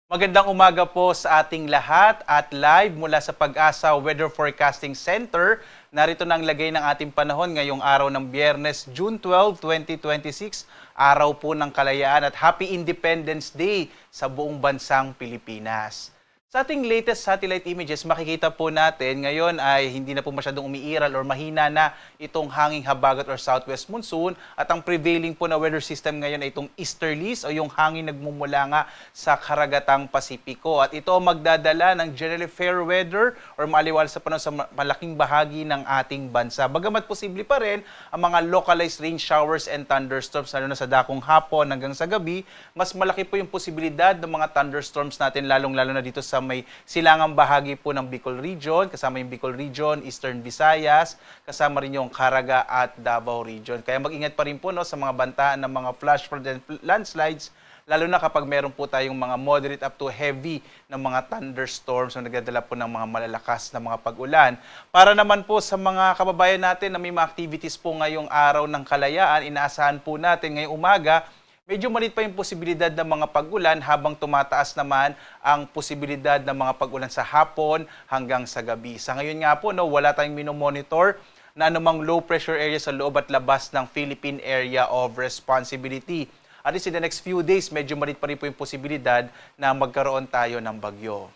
Magandang umaga po sa ating lahat at live mula sa Pag-asa Weather Forecasting Center. Narito na ang lagay ng ating panahon ngayong araw ng Biyernes, June 12, 2026, araw po ng kalayaan at Happy Independence Day sa buong bansang Pilipinas. Sa ating latest satellite images, makikita po natin ngayon ay hindi na po masyadong umiiral or mahina na itong hanging habagat or southwest monsoon at ang prevailing po na weather system ngayon ay itong easterlies o yung hangin nagmumula nga sa karagatang Pasipiko. At ito magdadala ng generally fair weather or maaliwala sa panahon sa malaking bahagi ng ating bansa. Bagamat posible pa rin ang mga localized rain showers and thunderstorms lalo na sa dakong hapon hanggang sa gabi, mas malaki po yung posibilidad ng mga thunderstorms natin lalong-lalo na dito sa may silangang bahagi po ng Bicol Region, kasama yung Bicol Region, Eastern Visayas, kasama rin yung Caraga at Davao Region. Kaya mag-ingat pa rin po sa mga bantaan ng mga flash flood and landslides, lalo na kapag meron po tayong mga moderate up to heavy na mga thunderstorms na nagdadala po ng mga malalakas na mga pag-ulan. Para naman po sa mga kababayan natin na may mga activities po ngayong araw ng kalayaan, inaasahan po natin ngayong umaga, medyo maliit pa yung posibilidad ng mga pag-ulan habang tumataas naman ang posibilidad ng mga pag-ulan sa hapon hanggang sa gabi. Sa ngayon nga po, wala tayong minomonitor na anumang low pressure area sa loob at labas ng Philippine Area of Responsibility. At least in the next few days, medyo maliit pa rin po yung posibilidad na magkaroon tayo ng bagyo.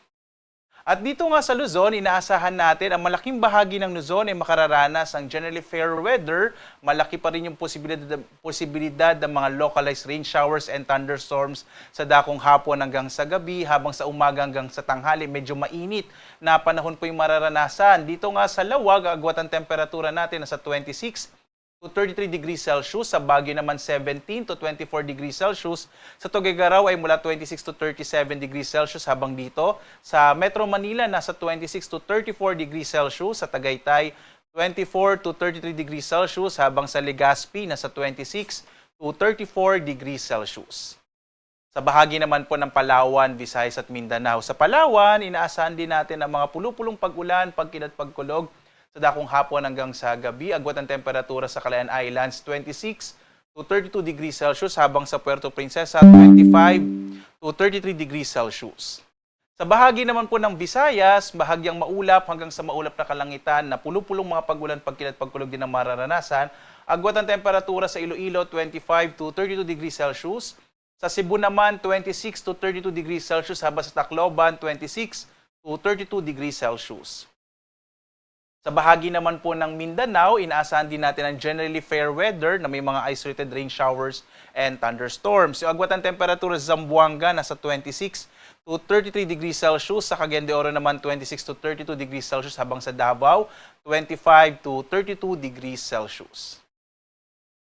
At dito nga sa Luzon, inaasahan natin ang malaking bahagi ng Luzon ay makararanas ang generally fair weather. Malaki pa rin yung posibilidad ng mga localized rain showers and thunderstorms sa dakong hapon hanggang sa gabi, habang sa umaga hanggang sa tanghali medyo mainit na panahon po yung mararanasan. Dito nga sa Lawag, agwat ang temperatura natin nasa 26 to 33 degrees Celsius, sa Baguio naman 17 to 24 degrees Celsius, sa Tuguegarao ay mula 26 to 37 degrees Celsius, habang dito sa Metro Manila nasa 26 to 34 degrees Celsius, sa Tagaytay 24 to 33 degrees Celsius, habang sa Legazpi nasa 26 to 34 degrees Celsius. Sa bahagi naman po ng Palawan, Visayas at Mindanao. Sa Palawan, inaasahan din natin ang mga pulupulong pag-ulan, pagkinat pagkulog sa dakong hapon hanggang sa gabi. Agwat ang temperatura sa Calayan Islands 26 to 32 degrees Celsius, habang sa Puerto Princesa 25 to 33 degrees Celsius. Sa bahagi naman po ng Visayas, bahagyang maulap hanggang sa maulap na kalangitan na pulupulong mga pag-ulan, pagkilat pagkulog din ang mararanasan. Agwat ang temperatura sa Iloilo 25 to 32 degrees Celsius. Sa Cebu naman 26 to 32 degrees Celsius, habang sa Tacloban 26 to 32 degrees Celsius. Sa bahagi naman po ng Mindanao, inaasahan din natin ang generally fair weather na may mga isolated rain showers and thunderstorms. Yung agwat ang temperatura sa Zamboanga nasa 26 to 33 degrees Celsius, sa Cagayan de Oro naman 26 to 32 degrees Celsius, habang sa Davao 25 to 32 degrees Celsius.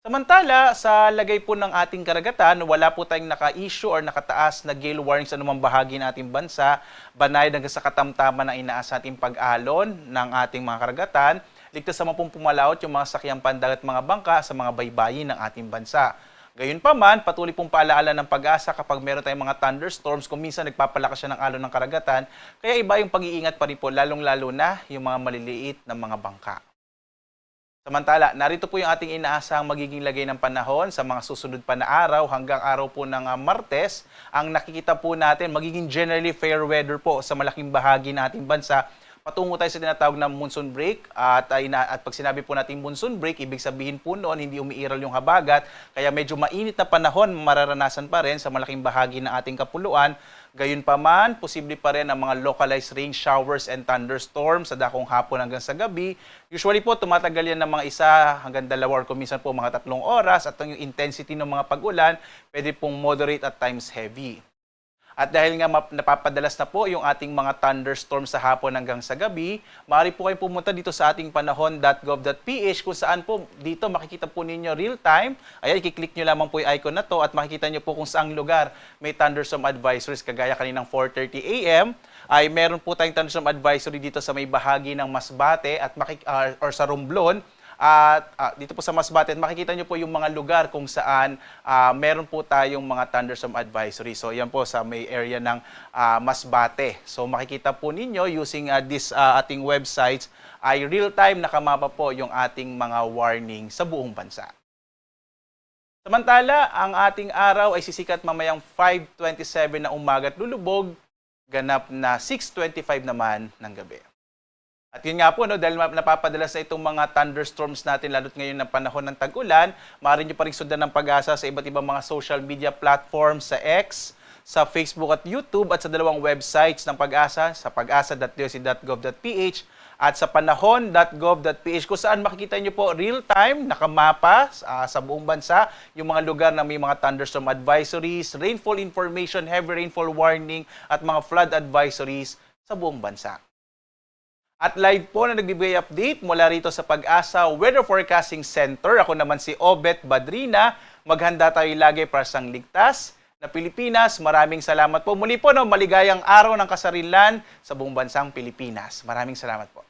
Samantala, sa lagay po ng ating karagatan, wala po tayong naka-issue or nakataas na gale warning sa anumang bahagi ng ating bansa, banayad hanggang sa katamtaman ng inaasa nating pag-alon ng ating mga karagatan. Ligtas naman pong pumalaot yung mga sakyang pandagat at mga bangka sa mga baybayin ng ating bansa. Gayunpaman, patuloy pong paalaala ng Pag-asa kapag meron tayong mga thunderstorms, kung minsan nagpapalakas siya ng alon ng karagatan, kaya iba yung pag-iingat pa rin po, lalong-lalo na yung mga maliliit na mga bangka. Samantala, narito po yung ating inaasahang magiging lagay ng panahon sa mga susunod pa na araw hanggang araw po ng Martes. Ang nakikita po natin, magiging generally fair weather po sa malaking bahagi ng ating bansa. Patungo tayo sa tinatawag na monsoon break at pag sinabi po natin monsoon break, ibig sabihin po noon hindi umiiral yung habagat, kaya medyo mainit na panahon mararanasan pa rin sa malaking bahagi ng ating kapuluan. Gayunpaman, posible pa rin ang mga localized rain showers and thunderstorms sa dakong hapon hanggang sa gabi. Usually po, tumatagal yan ng mga 1 hanggang 2 or kuminsan po mga 3 oras, at yung intensity ng mga pag-ulan, pwede pong moderate at times heavy. At dahil nga napapadalas na po yung ating mga thunderstorms sa hapon hanggang sa gabi, maaari po kayong pumunta dito sa ating panahon.gov.ph kung saan po dito makikita po ninyo real time. Ayan, i-click nyo lamang po yung icon na to at makikita nyo po kung saang lugar may thunderstorm advisories. Kagaya kaninang 4:30 AM ay meron po tayong thunderstorm advisory dito sa may bahagi ng Masbate at or sa Romblon. At dito po sa Masbate, makikita nyo po yung mga lugar kung saan meron po tayong mga thunderstorm advisory. So yan po sa may area ng Masbate. So makikita po ninyo using this ating websites ay real-time nakamapa po yung ating mga warning sa buong bansa. Samantala, ang ating araw ay sisikat mamayang 5:27 na umaga at lulubog, ganap na 6:25 naman ng gabi. At yun nga po, no, dahil napapadalas na itong mga thunderstorms natin, lalo't ngayon ng panahon ng tag-ulan, maaari nyo pa rin sundan ng Pag-asa sa iba't ibang mga social media platforms, sa X, sa Facebook at YouTube, at sa dalawang websites ng Pag-asa, sa pag-asa.doc.gov.ph at sa panahon.gov.ph, kung saan makikita nyo po real-time, nakamapa sa buong bansa, yung mga lugar na may mga thunderstorm advisories, rainfall information, heavy rainfall warning, at mga flood advisories sa buong bansa. At live po na nagbibigay update mula rito sa Pag-asa Weather Forecasting Center. Ako naman si Obet Badrina. Maghanda tayo lagi para sa ligtas na Pilipinas. Maraming salamat po. Muli po, maligayang araw ng kasarilan sa buong bansang Pilipinas. Maraming salamat po.